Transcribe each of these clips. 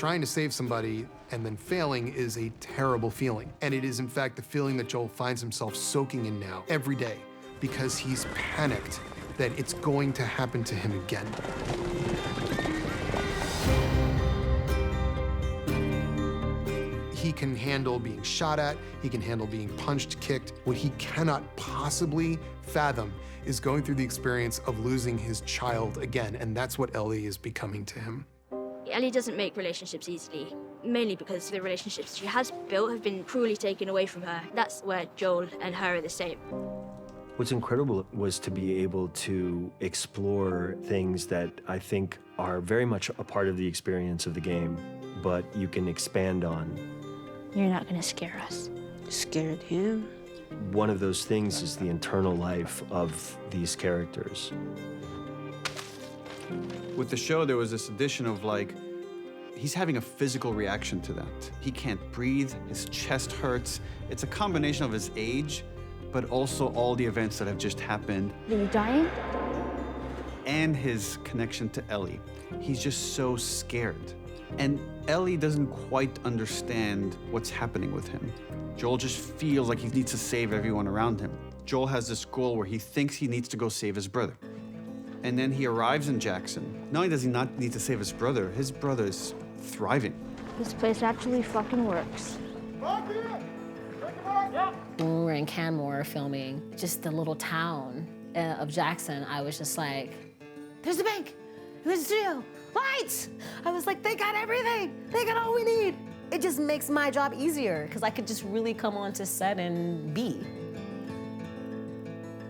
Trying to save somebody and then failing is a terrible feeling. And it is, in fact, the feeling that Joel finds himself soaking in now, every day, because he's panicked that it's going to happen to him again. He can handle being shot at, he can handle being punched, kicked. What he cannot possibly fathom is going through the experience of losing his child again, and that's what Ellie is becoming to him. Ellie doesn't make relationships easily, mainly because the relationships she has built have been cruelly taken away from her. That's where Joel and her are the same. What's incredible was to be able to explore things that I think are very much a part of the experience of the game, but you can expand on. You're not gonna scare us. Scared him? One of those things is the internal life of these characters. With the show, there was this addition of like, he's having a physical reaction to that. He can't breathe, his chest hurts. It's a combination of his age, but also all the events that have just happened. Are you dying? And his connection to Ellie. He's just so scared. And Ellie doesn't quite understand what's happening with him. Joel just feels like he needs to save everyone around him. Joel has this goal where he thinks he needs to go save his brother. And then he arrives in Jackson. Not only does he not need to save his brother is thriving. This place actually fucking works. When we were in Canmore filming, just the little town of Jackson, I was just like, there's the bank, there's the studio, lights! I was like, they got everything, they got all we need. It just makes my job easier, because I could just really come onto set and be.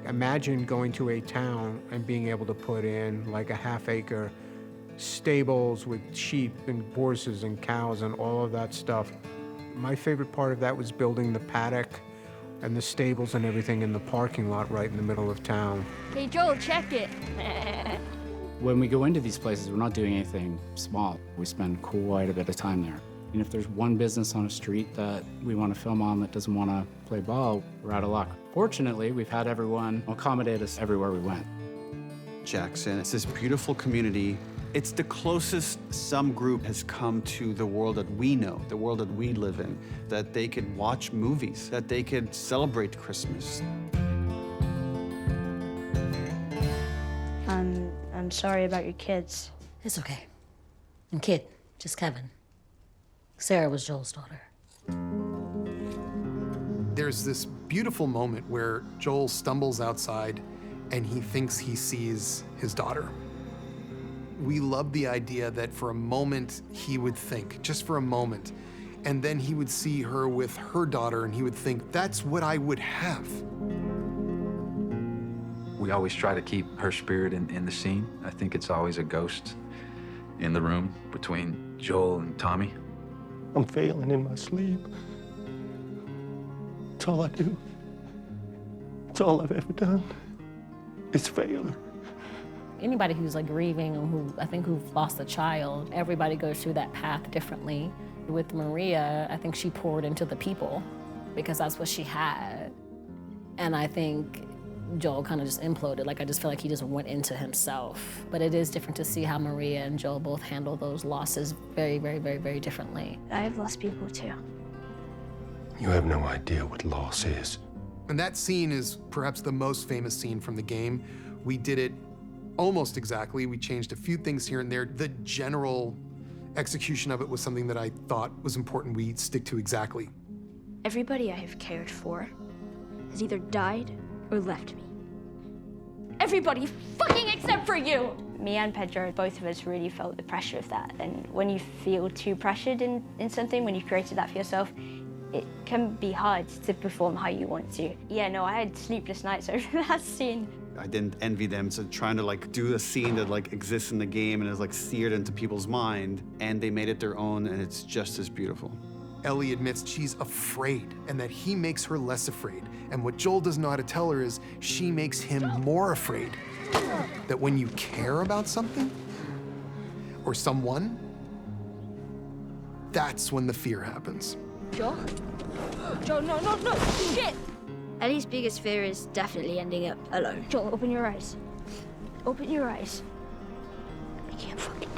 Imagine going to a town and being able to put in like a half-acre stables with sheep and horses and cows and all of that stuff. My favorite part of that was building the paddock and the stables and everything in the parking lot right in the middle of town. Hey, Joel, check it. When we go into these places, we're not doing anything small. We spend quite a bit of time there. And if there's one business on a street that we want to film on that doesn't want to play ball, we're out of luck. Fortunately, we've had everyone accommodate us everywhere we went. Jackson, it's this beautiful community. It's the closest some group has come to the world that we know, the world that we live in, that they could watch movies, that they could celebrate Christmas. I'm sorry about your kids. It's okay. And kid, just Kevin. Sarah was Joel's daughter. There's this beautiful moment where Joel stumbles outside and he thinks he sees his daughter. We love the idea that for a moment he would think, just for a moment, and then he would see her with her daughter and he would think, that's what I would have. We always try to keep her spirit in the scene. I think it's always a ghost in the room between Joel and Tommy. I'm failing in my sleep. It's all I do. It's all I've ever done. It's fail. Anybody who's like grieving or who've lost a child, everybody goes through that path differently. With Maria, I think she poured into the people because that's what she had. And I think Joel kind of just imploded. Like, I just feel like he just went into himself. But it is different to see how Maria and Joel both handle those losses very, very, very, very differently. I've lost people too. You have no idea what loss is. And that scene is perhaps the most famous scene from the game. We did it almost exactly. We changed a few things here and there. The general execution of it was something that I thought was important we stick to exactly. Everybody I have cared for has either died or left me. Everybody fucking except for you! Me and Pedro, both of us really felt the pressure of that. And when you feel too pressured in something, when you've created that for yourself, it can be hard to perform how you want to. Yeah, no, I had sleepless nights over that scene. I didn't envy them, so trying to like do a scene that like exists in the game and is like seared into people's mind, and they made it their own, and it's just as beautiful. Ellie admits she's afraid and that he makes her less afraid. And what Joel doesn't know how to tell her is she makes him more afraid. That when you care about something or someone, that's when the fear happens. Joel? Joel, no, shit! Ellie's biggest fear is definitely ending up alone. Joel, open your eyes. Open your eyes. I can't fucking